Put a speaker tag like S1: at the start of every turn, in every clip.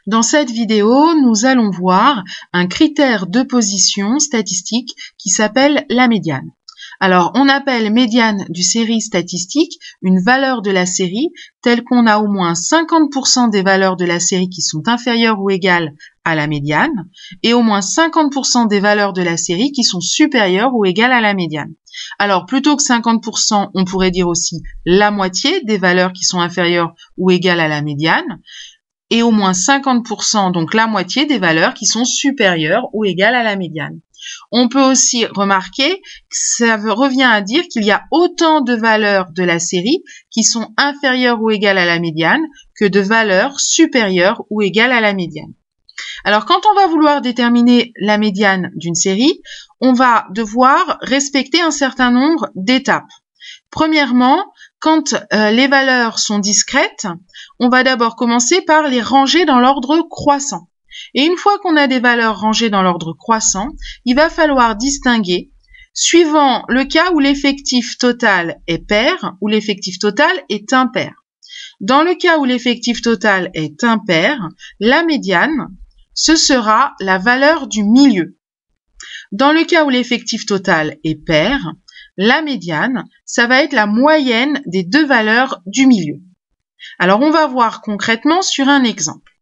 S1: Dans cette vidéo, nous allons voir un critère de position statistique qui s'appelle la médiane. Alors, on appelle médiane du série statistique une valeur de la série telle qu'on a au moins 50% des valeurs de la série qui sont inférieures ou égales à la médiane et au moins 50% des valeurs de la série qui sont supérieures ou égales à la médiane. Alors, plutôt que 50%, on pourrait dire aussi la moitié des valeurs qui sont inférieures ou égales à la médiane et au moins 50%, donc la moitié des valeurs qui sont supérieures ou égales à la médiane. On peut aussi remarquer que ça revient à dire qu'il y a autant de valeurs de la série qui sont inférieures ou égales à la médiane que de valeurs supérieures ou égales à la médiane. Alors, quand on va vouloir déterminer la médiane d'une série, on va devoir respecter un certain nombre d'étapes. Premièrement, quand les valeurs sont discrètes, on va d'abord commencer par les ranger dans l'ordre croissant. Et une fois qu'on a des valeurs rangées dans l'ordre croissant, il va falloir distinguer suivant le cas où l'effectif total est pair ou l'effectif total est impair. Dans le cas où l'effectif total est impair, la médiane, ce sera la valeur du milieu. Dans le cas où l'effectif total est pair, la médiane, ça va être la moyenne des deux valeurs du milieu. Alors, on va voir concrètement sur un exemple.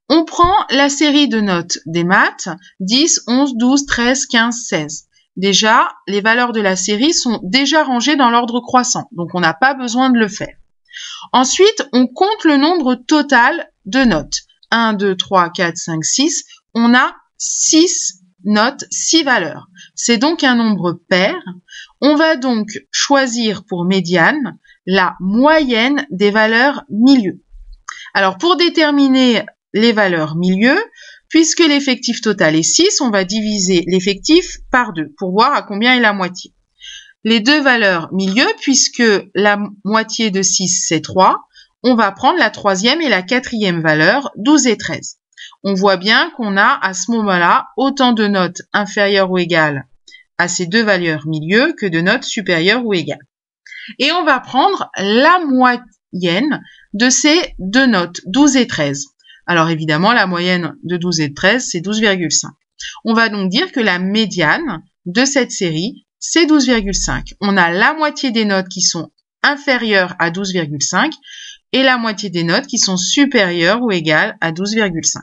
S1: On prend la série de notes des maths, 10, 11, 12, 13, 15, 16. Déjà, les valeurs de la série sont déjà rangées dans l'ordre croissant, donc on n'a pas besoin de le faire. Ensuite, on compte le nombre total de notes. 1, 2, 3, 4, 5, 6. On a 6 notes, 6 valeurs. C'est donc un nombre pair. On va donc choisir pour médiane la moyenne des valeurs milieu. Alors, pour déterminer les valeurs milieu, puisque l'effectif total est 6, on va diviser l'effectif par 2 pour voir à combien est la moitié. Les deux valeurs milieu, puisque la moitié de 6 c'est 3, on va prendre la troisième et la quatrième valeur, 12 et 13. On voit bien qu'on a à ce moment-là autant de notes inférieures ou égales à ces deux valeurs milieu que de notes supérieures ou égales. Et on va prendre la moyenne de ces deux notes, 12 et 13. Alors évidemment, la moyenne de 12 et de 13, c'est 12,5. On va donc dire que la médiane de cette série, c'est 12,5. On a la moitié des notes qui sont inférieures à 12,5 et la moitié des notes qui sont supérieures ou égales à 12,5.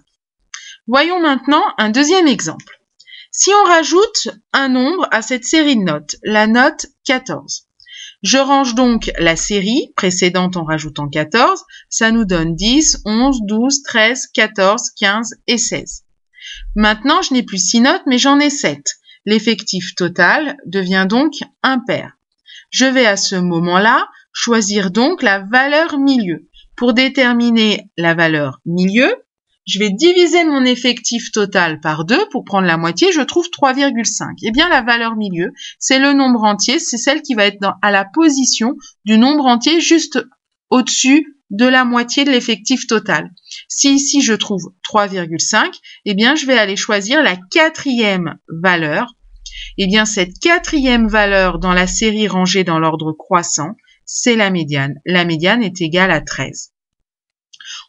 S1: Voyons maintenant un deuxième exemple. Si on rajoute un nombre à cette série de notes, la note 14, je range donc la série précédente en rajoutant 14, ça nous donne 10, 11, 12, 13, 14, 15 et 16. Maintenant, je n'ai plus 6 notes, mais j'en ai 7. L'effectif total devient donc impair. Je vais à ce moment-là choisir donc la valeur milieu. Pour déterminer la valeur milieu, je vais diviser mon effectif total par 2 pour prendre la moitié, je trouve 3,5. Eh bien, la valeur milieu, c'est le nombre entier, c'est celle qui va être à la position du nombre entier juste au-dessus de la moitié de l'effectif total. Si ici je trouve 3,5, eh bien, je vais aller choisir la quatrième valeur. Eh bien, cette quatrième valeur dans la série rangée dans l'ordre croissant, c'est la médiane. La médiane est égale à 13.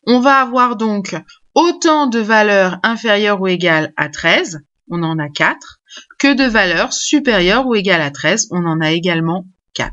S1: On va avoir donc autant de valeurs inférieures ou égales à 13, on en a 4, que de valeurs supérieures ou égales à 13, on en a également 4.